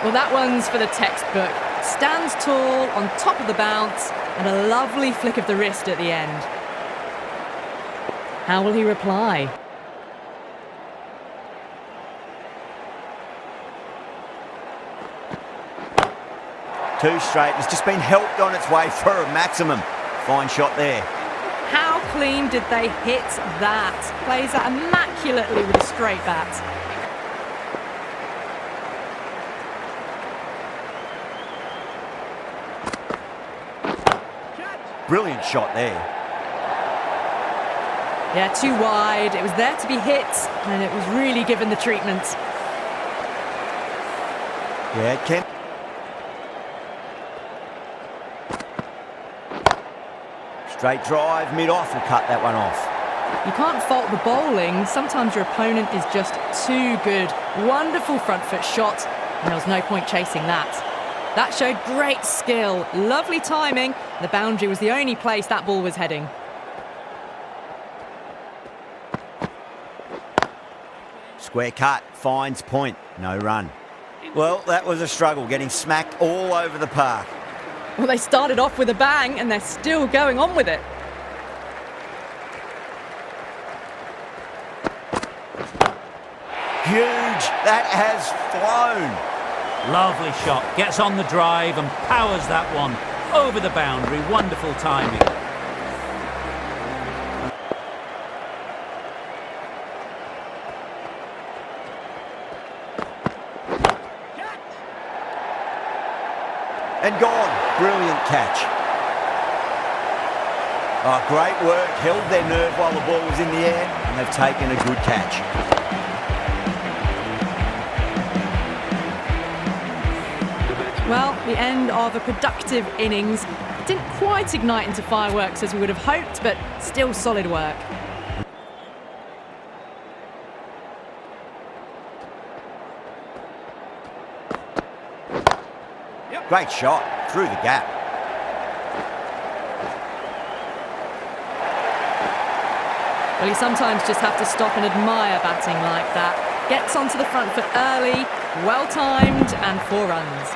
Well, that one's for the textbook. Stands tall on top of the bounce and a lovely flick of the wrist at the end. How will he reply? Too straight. It's just been helped on its way for a maximum. Fine shot there. How clean did they hit that? Plays that immaculately with a straight bat. Brilliant shot there. Yeah, too wide. It was there to be hit, and it was really given the treatment. Yeah, it can. Straight drive, mid-off, will cut that one off. You can't fault the bowling. Sometimes your opponent is just too good. Wonderful front foot shot, and there was no point chasing that. That showed great skill, lovely timing. The boundary was the only place that ball was heading. Square cut, finds point, no run. Well, that was a struggle, getting smacked all over the park. Well, they started off with a bang, and they're still going on with it. Huge, that has flown. Lovely shot, gets on the drive and powers that one over the boundary. Wonderful timing. And gone. Brilliant catch. Oh, great work. Held their nerve while the ball was in the air, and they've taken a good catch. Well, the end of a productive innings. Didn't quite ignite into fireworks as we would have hoped, but still solid work. Great shot through the gap. Well, you sometimes just have to stop and admire batting like that. Gets onto the front foot early, well-timed, and 4 runs.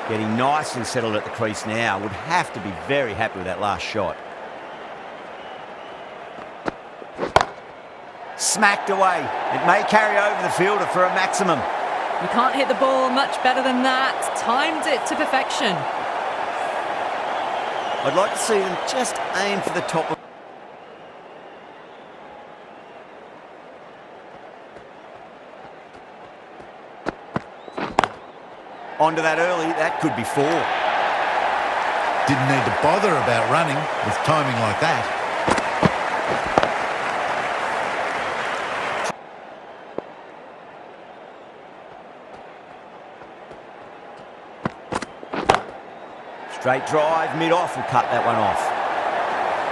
Getting nice and settled at the crease now. Would have to be very happy with that last shot. Smacked away. It may carry over the fielder for a maximum. You can't hit the ball much better than that. Timed it to perfection. I'd like to see them just aim for the top of... Onto that early, that could be 4. Didn't need to bother about running with timing like that. Straight drive, mid-off, will cut that one off.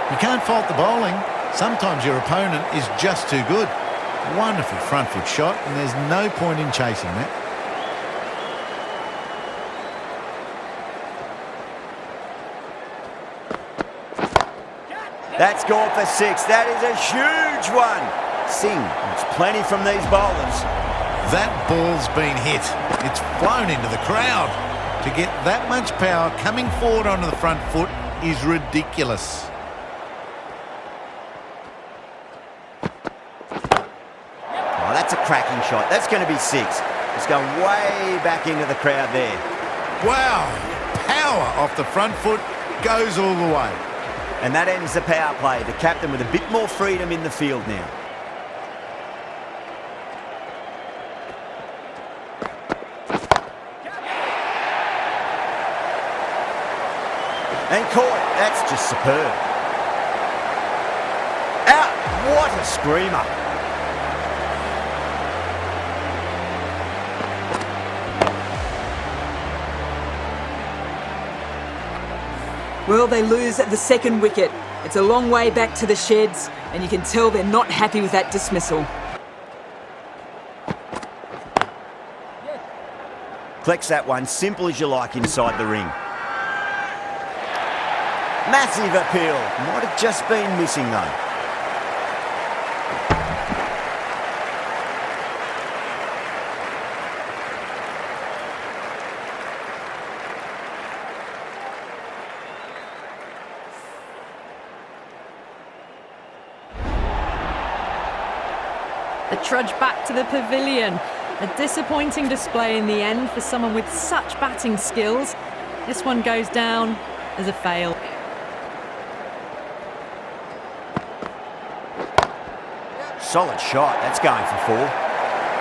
You can't fault the bowling. Sometimes your opponent is just too good. Wonderful front foot shot, and there's no point in chasing that. That's gone for 6. That is a huge one. Singh wants plenty from these bowlers. That ball's been hit. It's flown into the crowd. To get that much power coming forward onto the front foot is ridiculous. Oh, that's a cracking shot. That's going to be 6. It's going way back into the crowd there. Wow. Power off the front foot goes all the way. And that ends the power play. The captain with a bit more freedom in the field now. And caught. That's just superb. Out. What a screamer. Well, they lose at the second wicket. It's a long way back to the sheds, and you can tell they're not happy with that dismissal. Collects that one, simple as you like, inside the ring. Massive appeal. Might have just been missing, though. The trudge back to the pavilion. A disappointing display in the end for someone with such batting skills. This one goes down as a fail. Solid shot. That's going for 4.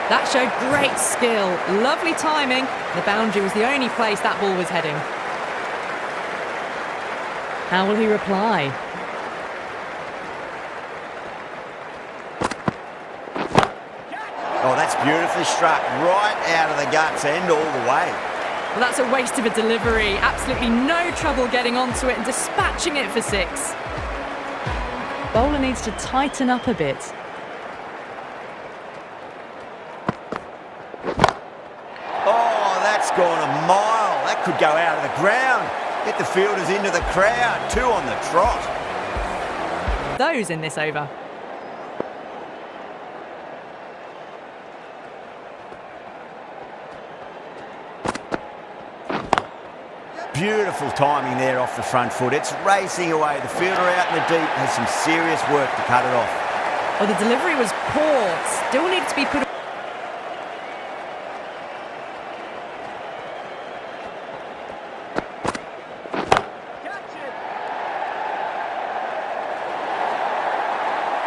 That showed great skill. Lovely timing. The boundary was the only place that ball was heading. How will he reply? Oh, that's beautifully struck. Right out of the guts end all the way. Well, that's a waste of a delivery. Absolutely no trouble getting onto it and dispatching it for 6. Bowler needs to tighten up a bit. Oh, that's gone a mile. That could go out of the ground. Get the fielders into the crowd. 2 on the trot. Those in this over. Beautiful timing there off the front foot. It's racing away. The fielder out in the deep has some serious work to cut it off. Well, the delivery was poor. Still needed to be put.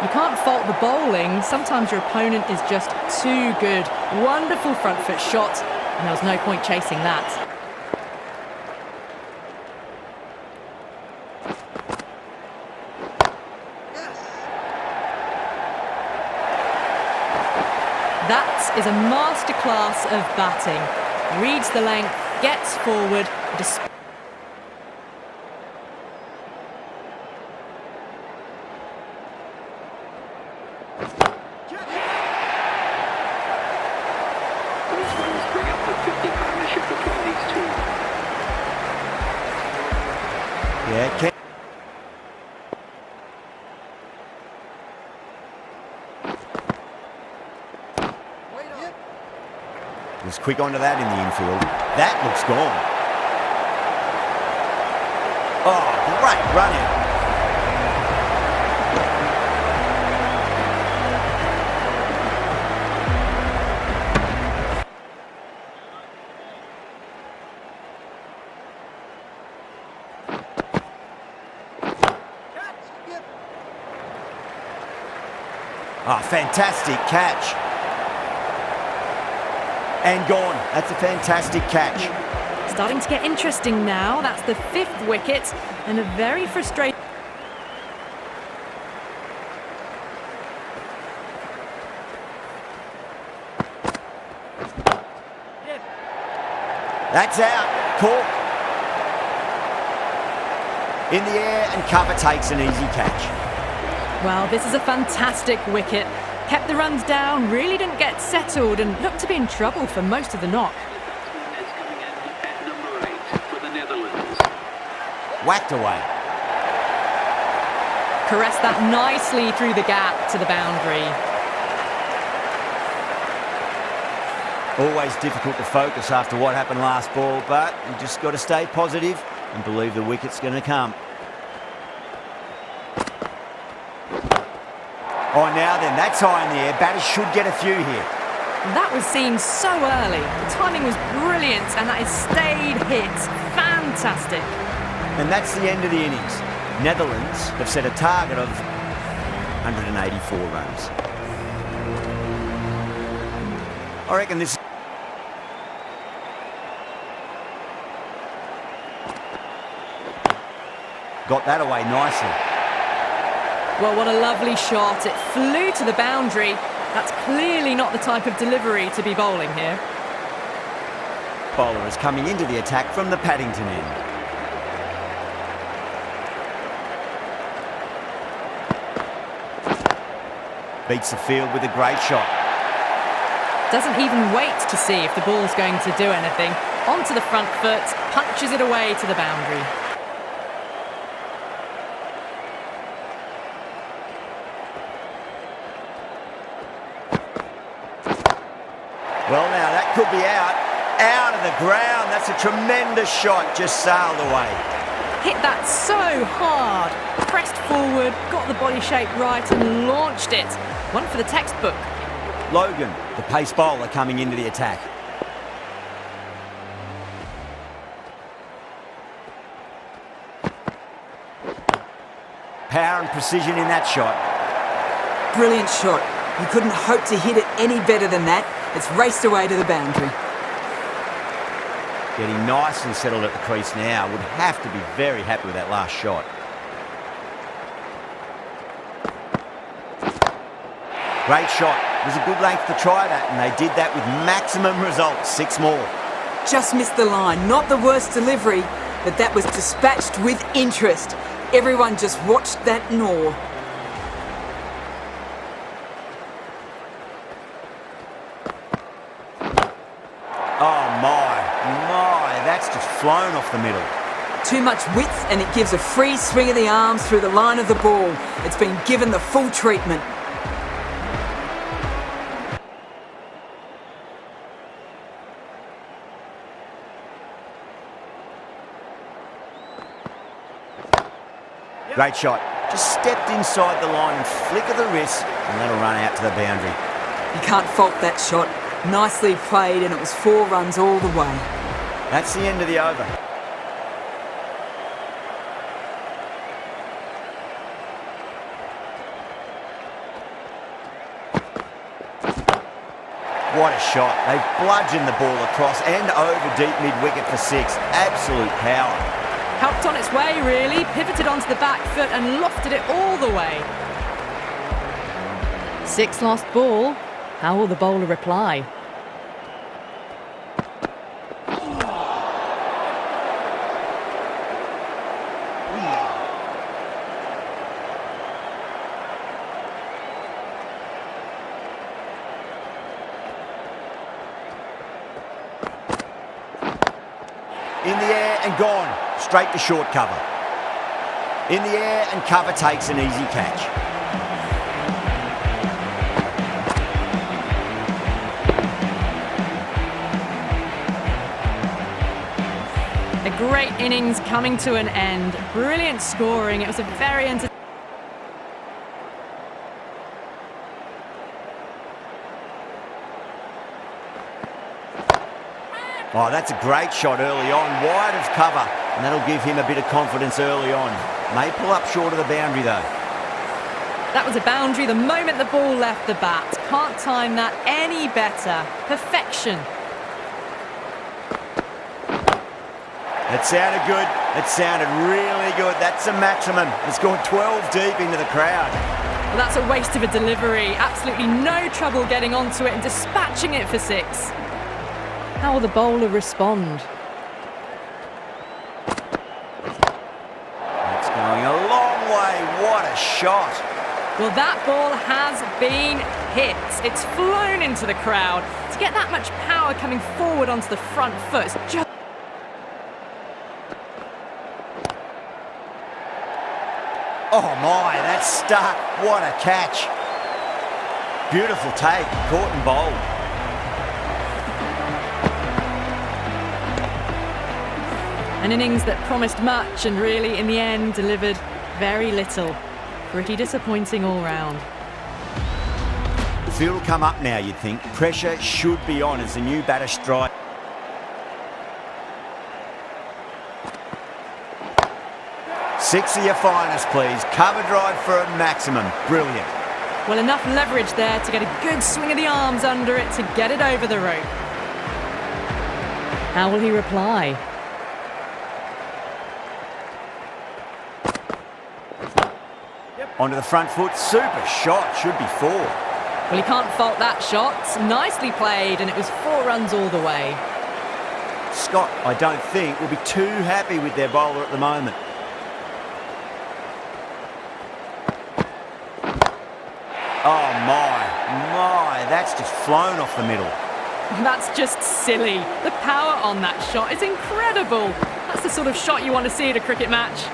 You can't fault the bowling. Sometimes your opponent is just too good. Wonderful front foot shot, and there was no point chasing that. That is a masterclass of batting. Reads the length, gets forward, Yeah, was quick onto that in the infield. That looks gone. Oh, great run out. Oh, fantastic catch. And gone. That's a fantastic catch. starting to get interesting now. That's the 5th wicket and a very frustrating. That's out. Cork. In the air and cover takes an easy catch. Well, this is a fantastic wicket. Kept the runs down, really didn't get settled and looked to be in trouble for most of the knock. Whacked away. Caressed that nicely through the gap to the boundary. Always difficult to focus after what happened last ball, but you just got to stay positive and believe the wicket's going to come. Oh, now then, that's high in the air. Batters should get a few here. That was seen so early. The timing was brilliant and that is stayed hit. Fantastic. And that's the end of the innings. Netherlands have set a target of 184 runs. I reckon this... got that away nicely. Well, what a lovely shot. It flew to the boundary. That's clearly not the type of delivery to be bowling here. Bowler is coming into the attack from the Paddington end. Beats the field with a great shot. Doesn't even wait to see if the ball's going to do anything. Onto the front foot, punches it away to the boundary. Well, now that could be out of the ground. That's a tremendous shot, just sailed away. Hit that so hard, pressed forward, got the body shape right and launched it. One for the textbook. Logan, the pace bowler, coming into the attack. Power and precision in that shot. Brilliant shot. You couldn't hope to hit it any better than that. It's raced away to the boundary. Getting nice and settled at the crease now. Would have to be very happy with that last shot. Great shot. It was a good length to try that, and they did that with maximum results. 6 more. Just missed the line. Not the worst delivery, but that was dispatched with interest. Everyone just watched that gnaw. Oh my, that's just flown off the middle. Too much width, and it gives a free swing of the arms through the line of the ball. It's been given the full treatment. Great shot. Just stepped inside the line and flick of the wrist, and that'll run out to the boundary. You can't fault that shot. Nicely played, and it was 4 runs all the way. That's the end of the over. What a shot. They've bludgeoned the ball across and over deep mid-wicket for 6. Absolute power. Helped on its way, really. Pivoted onto the back foot and lofted it all the way. 6 lost ball. How will the bowler reply? In the air and gone. Straight to short cover. In the air and cover takes an easy catch. A great innings coming to an end. Brilliant scoring. It was a very entertaining. Oh, that's a great shot early on, wide of cover, and that'll give him a bit of confidence early on. May pull up short of the boundary though. That was a boundary the moment the ball left the bat. Can't time that any better. Perfection. It sounded good. It sounded really good. That's a maximum. It's gone 12 deep into the crowd. Well, that's a waste of a delivery. Absolutely no trouble getting onto it and dispatching it for 6. How will the bowler respond? It's going a long way. What a shot. Well, that ball has been hit. It's flown into the crowd. To get that much power coming forward onto the front foot, it's just... Oh my, that's stuck. What a catch. Beautiful take, caught and bowled. An innings that promised much and really, in the end, delivered very little. Pretty disappointing all round. The field will come up now, you'd think. Pressure should be on as the new batter strikes. Six of your finest, please. Cover drive for a maximum. Brilliant. Well, enough leverage there to get a good swing of the arms under it to get it over the rope. How will he reply? Onto the front foot. Super shot. Should be 4. Well, he can't fault that shot. Nicely played, and it was 4 runs all the way. Scott, I don't think, will be too happy with their bowler at the moment. Oh my, that's just flown off the middle. That's just silly. The power on that shot is incredible. That's the sort of shot you want to see at a cricket match.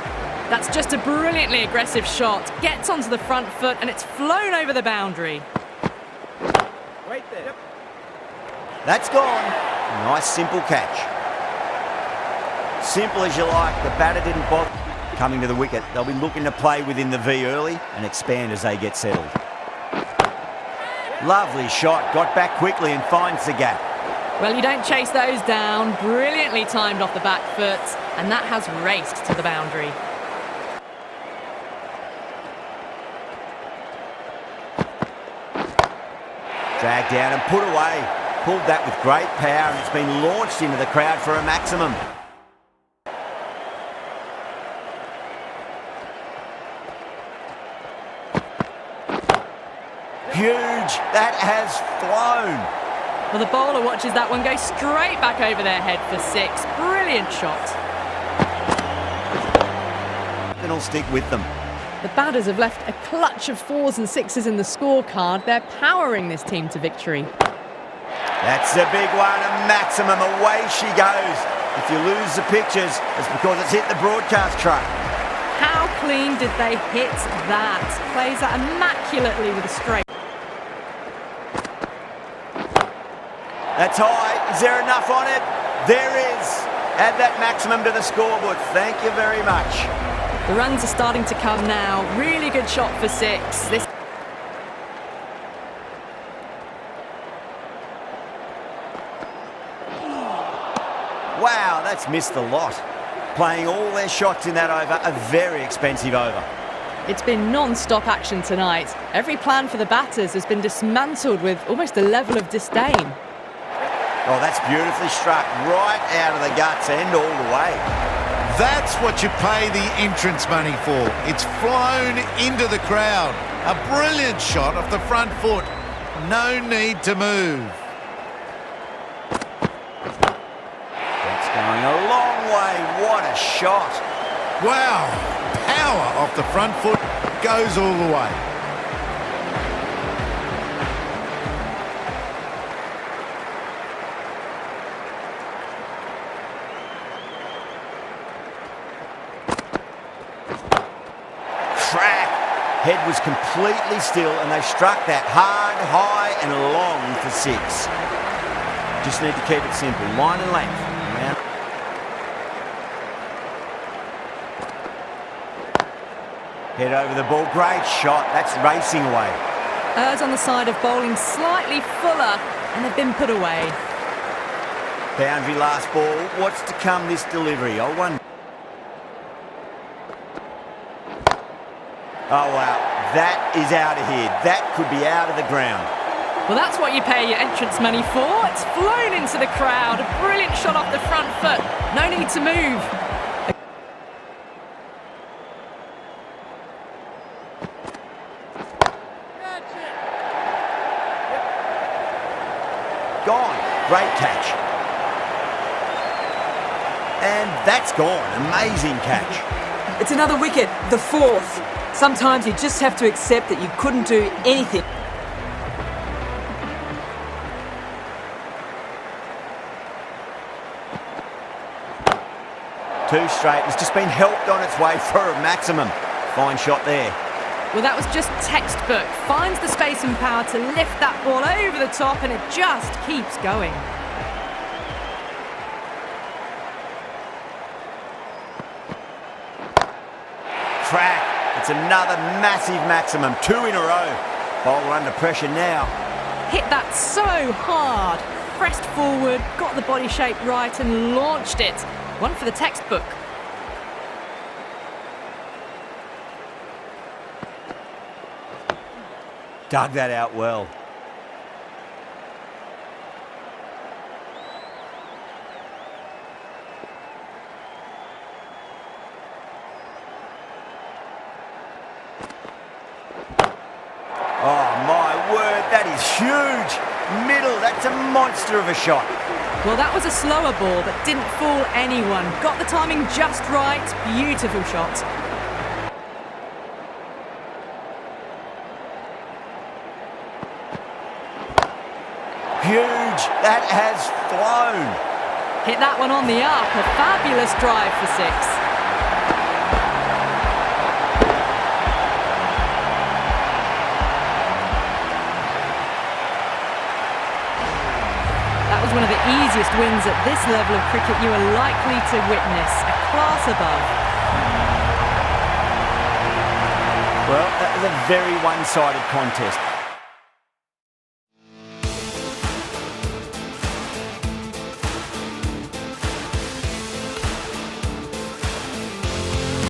That's just a brilliantly aggressive shot. Gets onto the front foot and it's flown over the boundary. Right there. Yep. That's gone. Nice simple catch. Simple as you like. The batter didn't bother coming to the wicket. They'll be looking to play within the V early and expand as they get settled. Lovely shot, got back quickly and finds the gap. Well, you don't chase those down. Brilliantly timed off the back foot, and that has raced to the boundary. Dragged down and put away. Pulled that with great power, and it's been launched into the crowd for a maximum. Huge. That has flown. Well, the bowler watches that one go straight back over their head for 6. Brilliant shot. And it'll stick with them. The batters have left a clutch of 4s and 6s in the scorecard. They're powering this team to victory. That's a big one, a maximum. Away she goes. If you lose the pictures, it's because it's hit the broadcast truck. How clean did they hit that? Plays that immaculately with a straight. That's high. Is there enough on it? There is. Add that maximum to the scoreboard. Thank you very much. The runs are starting to come now. Really good shot for 6. This Wow, that's missed the lot. Playing all their shots in that over, a very expensive over. It's been non-stop action tonight. Every plan for the batters has been dismantled with almost a level of disdain. Oh, that's beautifully struck. Right out of the guts and all the way. That's what you pay the entrance money for. It's flown into the crowd. A brilliant shot off the front foot. No need to move. That's going a long way. What a shot. Wow. Power off the front foot goes all the way. Crack. Head was completely still and they struck that hard, high and long for 6. Just need to keep it simple. Line and length. Around. Head over the ball. Great shot. That's racing away. Errs on the side of bowling slightly fuller, and they've been put away. Boundary last ball. What's to come this delivery? I wonder. Oh, wow. That is out of here. That could be out of the ground. Well, that's what you pay your entrance money for. It's flown into the crowd. A brilliant shot off the front foot. No need to move. Gone. Great catch. And that's gone. Amazing catch. It's another wicket, the 4th. Sometimes you just have to accept that you couldn't do anything. Two straight. It's just been helped on its way for a maximum. Fine shot there. Well, that was just textbook. Finds the space and power to lift that ball over the top, and it just keeps going. Crack. It's another massive maximum. 2 in a row. Bowler under pressure now. Hit that so hard. Pressed forward, got the body shape right and launched it. One for the textbook. Dug that out well. Oh, my word, that is huge. Middle, that's a monster of a shot. Well, that was a slower ball that didn't fool anyone. Got the timing just right. Beautiful shot. Huge. That has flown. Hit that one on the up. A fabulous drive for 6. That was one of the easiest wins at this level of cricket you are likely to witness. A class above. Well, that was a very one-sided contest.